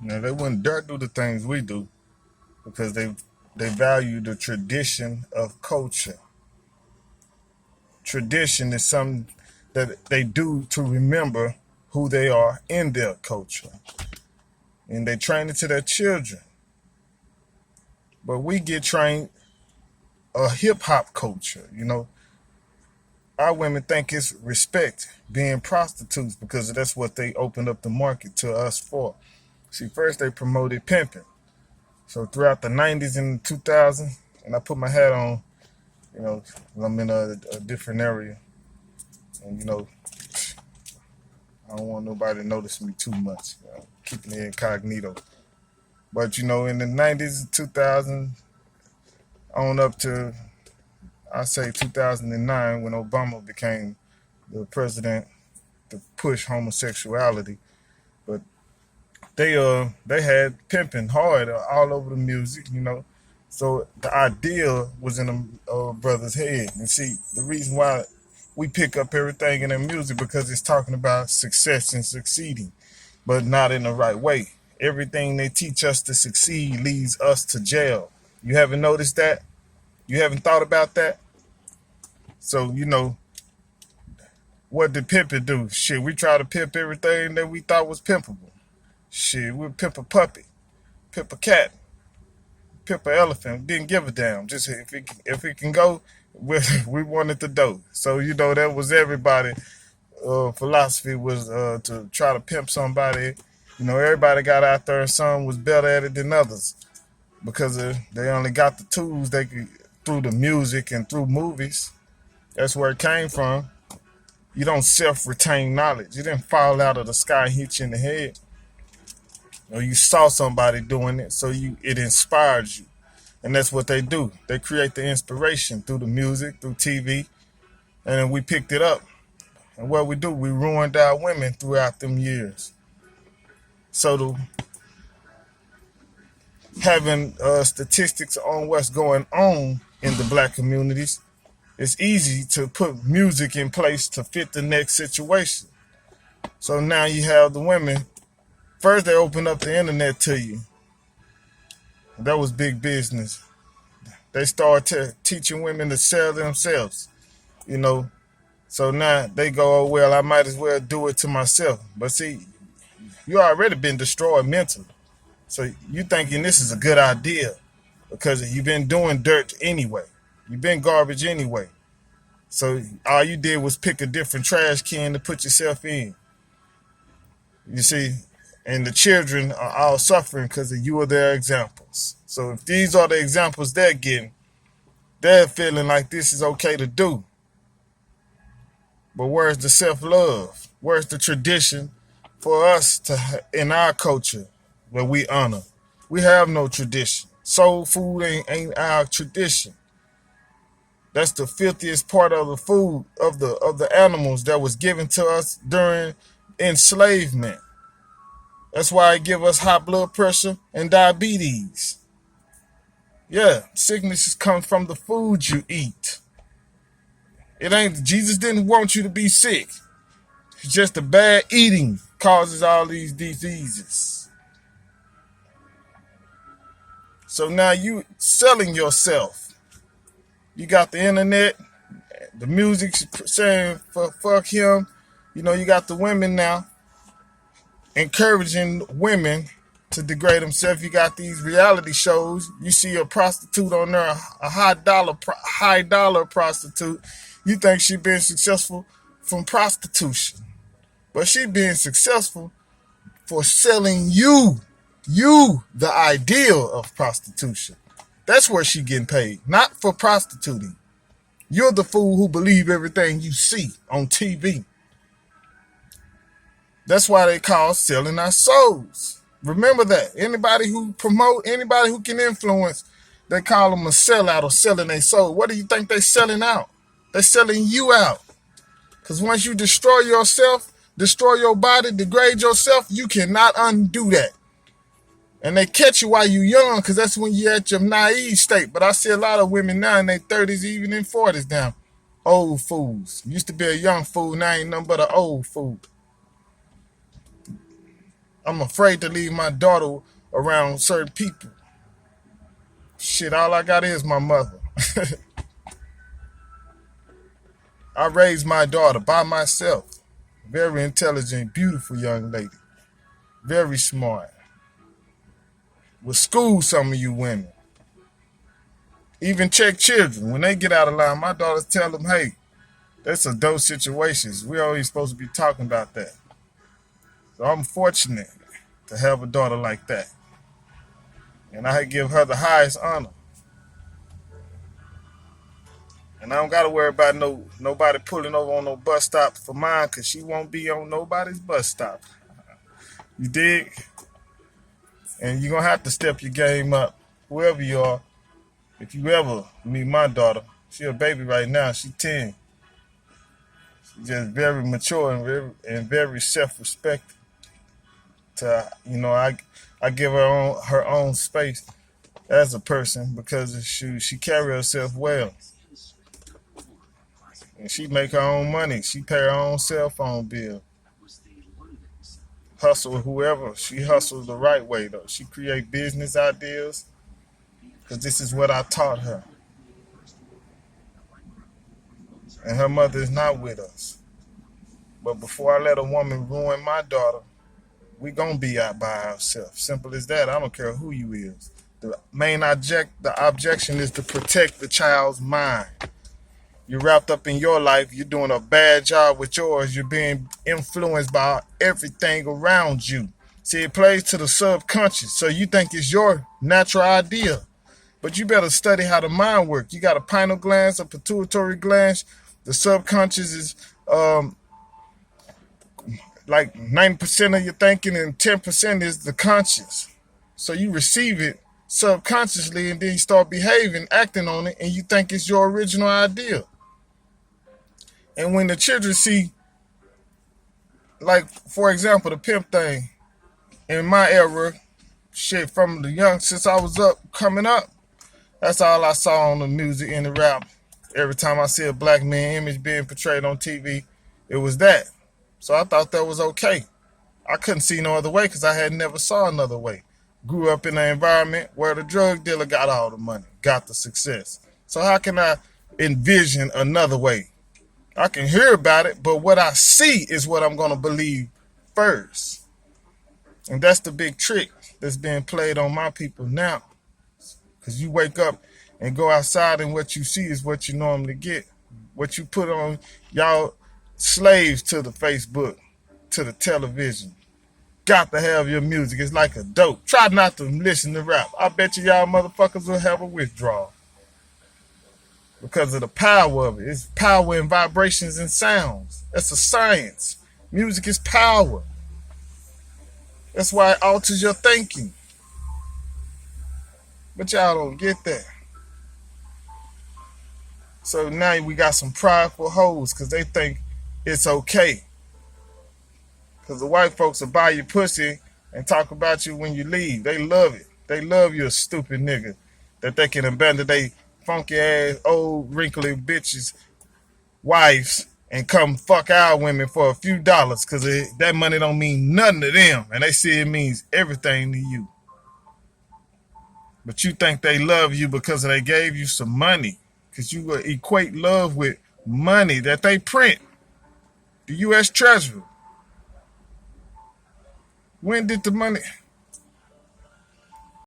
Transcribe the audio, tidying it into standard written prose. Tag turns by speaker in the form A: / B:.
A: Now they wouldn't dare do the things we do because they value the tradition of culture. Tradition is something that they do to remember who they are in their culture. And they train it to their children. But we get trained a hip hop culture, Our women think it's respect being prostitutes because that's what they opened up the market to us for. See, first they promoted pimping. So throughout the 90s and 2000s, and I put my hat on, I'm in a different area. And, I don't want nobody to notice me too much. Keeping it incognito. But, in the 90s and 2000s, on up to, I say 2009, when Obama became the president to push homosexuality. But they had pimping hard all over the music. So the idea was in a brother's head. And see, the reason why we pick up everything in their music because it's talking about success and succeeding, but not in the right way. Everything they teach us to succeed leads us to jail. You haven't noticed that? You haven't thought about that? So, what did pimping do? Shit, we try to pimp everything that we thought was pimpable. Shit, we'll pimp a puppy, pimp a cat, pimp an elephant. Didn't give a damn. Just if it can go, we wanted to do. So, that was everybody. Philosophy was to try to pimp somebody. Everybody got out there and some was better at it than others because they only got the tools they could through the music and through movies. That's where it came from. You don't self-retain knowledge. You didn't fall out of the sky and hit you in the head. Or you saw somebody doing it, so it inspired you. And that's what they do. They create the inspiration through the music, through TV, and then we picked it up. And what we do, we ruined our women throughout them years. So having statistics on what's going on in the black communities, it's easy to put music in place to fit the next situation. So now you have the women. First, they open up the internet to you. That was big business. They started teaching women to sell themselves, So now they go, oh, well, I might as well do it to myself. But see, you already been destroyed mentally. So you thinking this is a good idea because you've been doing dirt anyway. You've been garbage anyway. So all you did was pick a different trash can to put yourself in. You see, and the children are all suffering because you are their examples. So if these are the examples they're getting, they're feeling like this is okay to do. But where's the self-love? Where's the tradition for us to in our culture where we honor? We have no tradition. Soul food ain't our tradition. That's the filthiest part of the food of the animals that was given to us during enslavement. That's why it give us high blood pressure and diabetes. Yeah, sicknesses come from the food you eat. It ain't Jesus didn't want you to be sick. It's just the bad eating causes all these diseases. So now you selling yourself. You got the internet, the music saying fuck him. You got the women now encouraging women to degrade themselves. You got these reality shows. You see a prostitute on there, a high dollar prostitute. You think she been successful from prostitution, but she being successful for selling you the ideal of prostitution. That's where she getting paid, not for prostituting. You're the fool who believe everything you see on TV. That's why they call selling our souls. Remember that. Anybody who promote, anybody who can influence, they call them a sellout or selling their soul. What do you think they're selling out? They're selling you out. Because once you destroy yourself, destroy your body, degrade yourself, you cannot undo that. And they catch you while you're young because that's when you're at your naive state. But I see a lot of women now in their 30s, even in 40s now. Old fools. Used to be a young fool, now ain't nothing but an old fool. I'm afraid to leave my daughter around certain people. Shit, all I got is my mother. I raised my daughter by myself. Very intelligent, beautiful young lady. Very smart. Will school some of you women. Even check children. When they get out of line, my daughters tell them, hey, that's adult situations. We're always supposed to be talking about that. So I'm fortunate to have a daughter like that. And I give her the highest honor. And I don't got to worry about nobody pulling over on no bus stop for mine, because she won't be on nobody's bus stop. You dig? And you're going to have to step your game up, whoever you are. If you ever meet my daughter, she a baby right now. She's 10. She's just very mature and very self-respecting. I give her own space as a person because she carry herself well. And she make her own money. She pay her own cell phone bill. Hustle whoever. She hustles the right way, though. She create business ideas because this is what I taught her. And her mother is not with us. But before I let a woman ruin my daughter, we gonna be out by ourselves. Simple as that. I don't care who you is. The objection is to protect the child's mind. You're wrapped up in your life. You're doing a bad job with yours. You're being influenced by everything around you. See, it plays to the subconscious. So you think it's your natural idea. But you better study how the mind works. You got a pineal gland, a pituitary gland. The subconscious is like 90% of your thinking and 10% is the conscious. So you receive it subconsciously and then you start behaving, acting on it, and you think it's your original idea. And when the children see, like, for example, the pimp thing, in my era, shit, from the young, since I was coming up, that's all I saw on the music and the rap. Every time I see a black man image being portrayed on TV, it was that. So I thought that was okay. I couldn't see no other way because I had never saw another way. Grew up in an environment where the drug dealer got all the money, got the success. So how can I envision another way? I can hear about it, but what I see is what I'm going to believe first. And that's the big trick that's being played on my people now. Because you wake up and go outside and what you see is what you normally get. What you put on, y'all slaves to the Facebook, to the television. Got to have your music. It's like a dope. Try not to listen to rap. I bet you y'all motherfuckers will have a withdrawal. Because of the power of it. It's power in vibrations and sounds. That's a science. Music is power. That's why it alters your thinking. But y'all don't get that. So now we got some prideful hoes because they think it's okay. Because the white folks will buy your pussy and talk about you when you leave. They love it. They love you, a stupid nigga, that they can abandon they funky ass old wrinkly bitches wives and come fuck our women for a few dollars because that money don't mean nothing to them and they see it means everything to you. But you think they love you because they gave you some money, because you equate love with money that they print. The U.S. Treasury. When did the money...